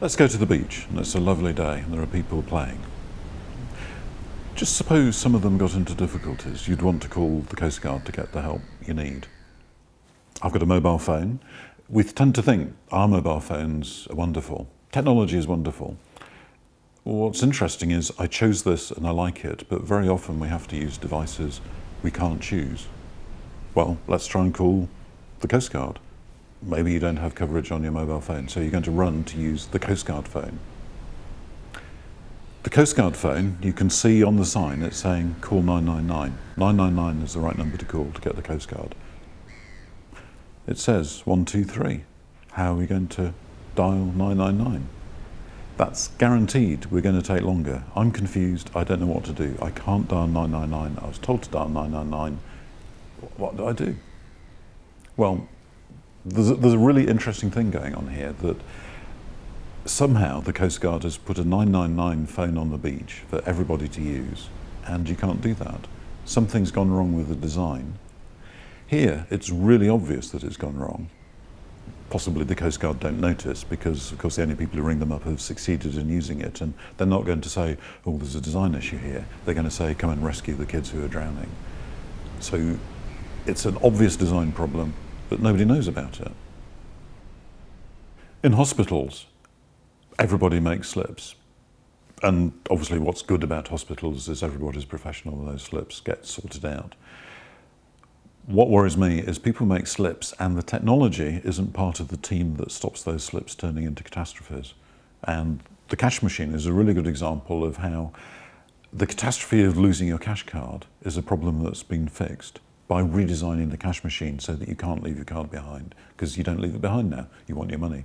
Let's go to the beach, and it's a lovely day, and there are people playing. Just suppose some of them got into difficulties. You'd want to call the Coast Guard to get the help you need. I've got a mobile phone. We tend to think our mobile phones are wonderful. Technology is wonderful. What's interesting is I chose this and I like it, but very often we have to use devices we can't choose. Well, let's try and call the Coast Guard. Maybe you don't have coverage on your mobile phone, so you're going to run to use the Coast Guard phone. The Coast Guard phone, you can see on the sign, it's saying call 999. 999 is the right number to call to get the Coast Guard. It says 123. How are we going to dial 999? That's guaranteed we're going to take longer. I'm confused, I don't know what to do. I can't dial 999. I was told to dial 999. What do I do? Well, there's a really interesting thing going on here, that somehow the Coast Guard has put a 999 phone on the beach for everybody to use, and you can't do that. Something's gone wrong with the design. Here, it's really obvious that it's gone wrong. Possibly the Coast Guard don't notice because, of course, the only people who ring them up have succeeded in using it, and they're not going to say, oh, there's a design issue here. They're going to say, come and rescue the kids who are drowning. So it's an obvious design problem, but nobody knows about it. In hospitals, everybody makes slips. And obviously what's good about hospitals is everybody's professional and those slips get sorted out. What worries me is people make slips and the technology isn't part of the team that stops those slips turning into catastrophes. And the cash machine is a really good example of how the catastrophe of losing your cash card is a problem that's been fixed by redesigning the cash machine so that you can't leave your card behind, because you don't leave it behind now, you want your money.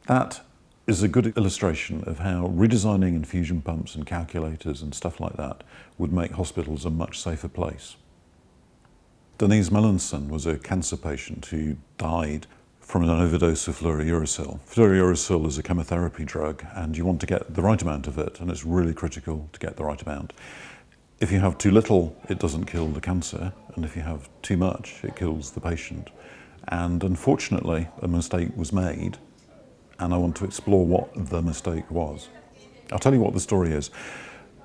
That is a good illustration of how redesigning infusion pumps and calculators and stuff like that would make hospitals a much safer place. Denise Melanson was a cancer patient who died from an overdose of fluorouracil. Fluorouracil is a chemotherapy drug, and you want to get the right amount of it, and it's really critical to get the right amount. If you have too little, it doesn't kill the cancer, and if you have too much, it kills the patient. And unfortunately, a mistake was made, and I want to explore what the mistake was. I'll tell you what the story is.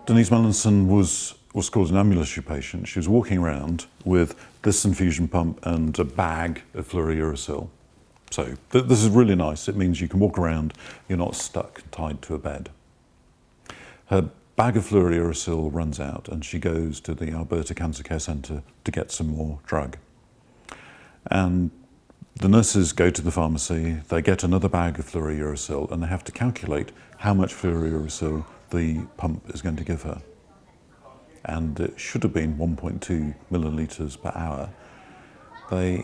Denise Melanson was called an ambulatory patient. She was walking around with this infusion pump and a bag of fluorouracil. So this is really nice. It means you can walk around, you're not stuck tied to a bed. Her bag of fluorouracil runs out and she goes to the Alberta Cancer Care Centre to get some more drug. And the nurses go to the pharmacy, they get another bag of fluorouracil and they have to calculate how much fluorouracil the pump is going to give her. And it should have been 1.2 millilitres per hour. They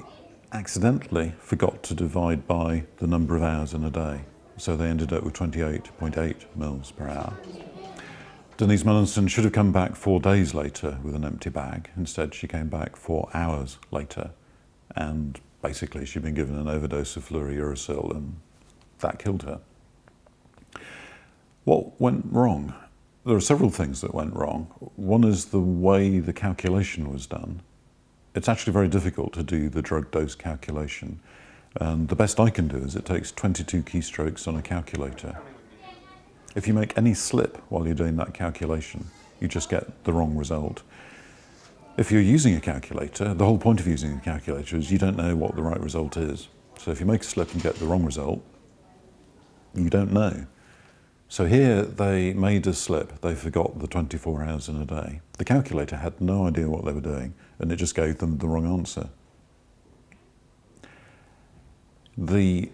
accidentally forgot to divide by the number of hours in a day. So they ended up with 28.8 mils per hour. Denise Melanson should have come back 4 days later with an empty bag. Instead, she came back 4 hours later. And basically, she'd been given an overdose of fluorouracil and that killed her. What went wrong? There are several things that went wrong. One is the way the calculation was done. It's actually very difficult to do the drug dose calculation. And the best I can do is it takes 22 keystrokes on a calculator. If you make any slip while you're doing that calculation, you just get the wrong result. If you're using a calculator, the whole point of using a calculator is you don't know what the right result is. So if you make a slip and get the wrong result, you don't know. So here they made a slip, they forgot the 24 hours in a day. The calculator had no idea what they were doing and it just gave them the wrong answer. The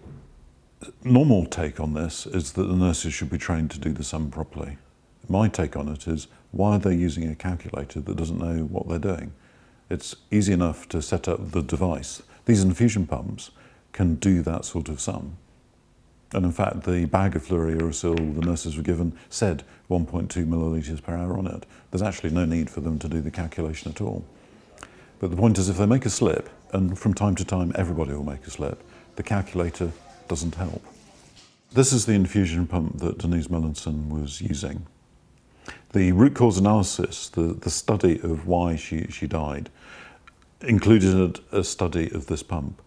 normal take on this is that the nurses should be trained to do the sum properly. My take on it is, why are they using a calculator that doesn't know what they're doing? It's easy enough to set up the device. These infusion pumps can do that sort of sum. And in fact, the bag of fluorouracil the nurses were given said 1.2 millilitres per hour on it. There's actually no need for them to do the calculation at all. But the point is, if they make a slip, and from time to time everybody will make a slip, the calculator doesn't help. This is the infusion pump that Denise Melanson was using. The root cause analysis, the study of why she died, included a study of this pump.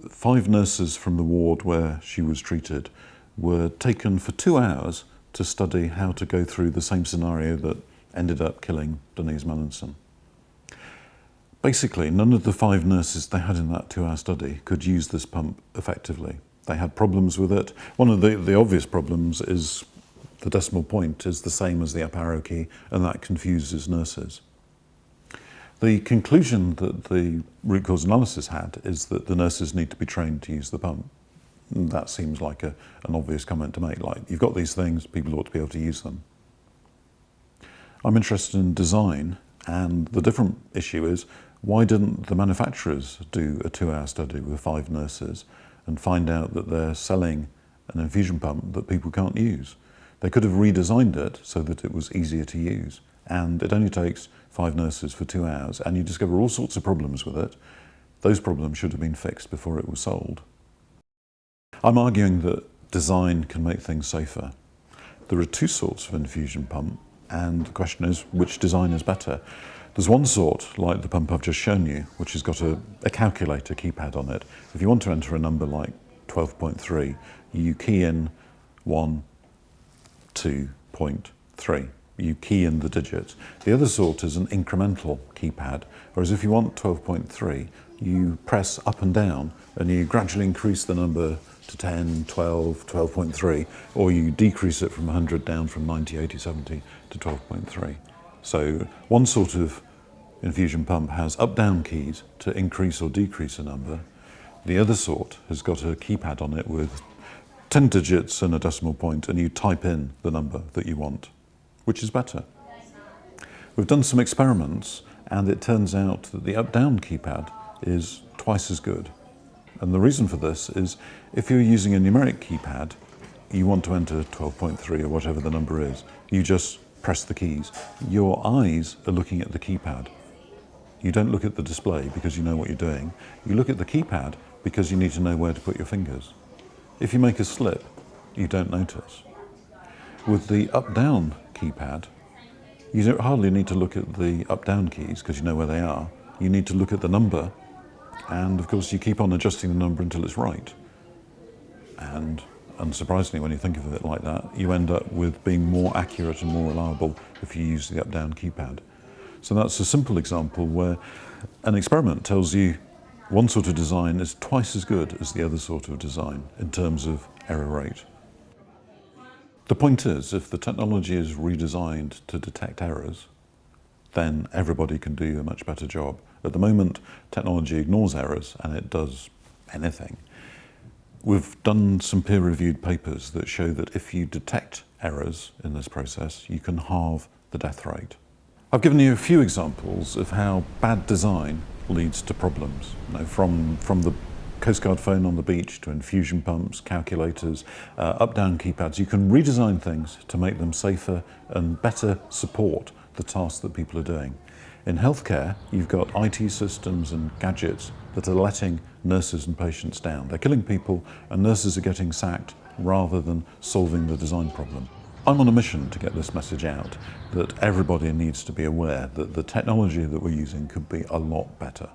5 nurses from the ward where she was treated were taken for 2 hours to study how to go through the same scenario that ended up killing Denise Mallinson. Basically, none of the 5 nurses they had in that 2-hour study could use this pump effectively. They had problems with it. One of the obvious problems is the decimal point is the same as the up arrow key, and that confuses nurses. The conclusion that the root cause analysis had is that the nurses need to be trained to use the pump. And that seems like an obvious comment to make, like, you've got these things, people ought to be able to use them. I'm interested in design, and the different issue is, why didn't the manufacturers do a 2-hour study with 5 nurses and find out that they're selling an infusion pump that people can't use? They could have redesigned it so that it was easier to use, and it only takes 5 nurses for 2 hours, and you discover all sorts of problems with it. Those problems should have been fixed before it was sold. I'm arguing that design can make things safer. There are 2 sorts of infusion pump, and the question is, which design is better? There's one sort, like the pump I've just shown you, which has got a calculator keypad on it. If you want to enter a number like 12.3, you key in 1, 2.3. You key in the digits. The other sort is an incremental keypad, whereas if you want 12.3, you press up and down and you gradually increase the number to 10, 12, 12.3, or you decrease it from 100 down from 90, 80, 70 to 12.3. So one sort of infusion pump has up-down keys to increase or decrease a number. The other sort has got a keypad on it with 10 digits and a decimal point, and you type in the number that you want. Which is better? We've done some experiments, and it turns out that the up-down keypad is twice as good. And the reason for this is, if you're using a numeric keypad, you want to enter 12.3 or whatever the number is, you just press the keys. Your eyes are looking at the keypad. You don't look at the display because you know what you're doing. You look at the keypad because you need to know where to put your fingers. If you make a slip, you don't notice. With the up-down keypad, you don't hardly need to look at the up-down keys because you know where they are. You need to look at the number, and of course you keep on adjusting the number until it's right. And unsurprisingly, when you think of it like that, you end up with being more accurate and more reliable if you use the up-down keypad. So that's a simple example where an experiment tells you one sort of design is twice as good as the other sort of design in terms of error rate. The point is, if the technology is redesigned to detect errors, then everybody can do a much better job. At the moment, technology ignores errors and it does anything. We've done some peer-reviewed papers that show that if you detect errors in this process, you can halve the death rate. I've given you a few examples of how bad design leads to problems. You know, from the Coast Guard phone on the beach to infusion pumps, calculators, up-down keypads. You can redesign things to make them safer and better support the tasks that people are doing. In healthcare, you've got IT systems and gadgets that are letting nurses and patients down. They're killing people, and nurses are getting sacked rather than solving the design problem. I'm on a mission to get this message out, that everybody needs to be aware that the technology that we're using could be a lot better.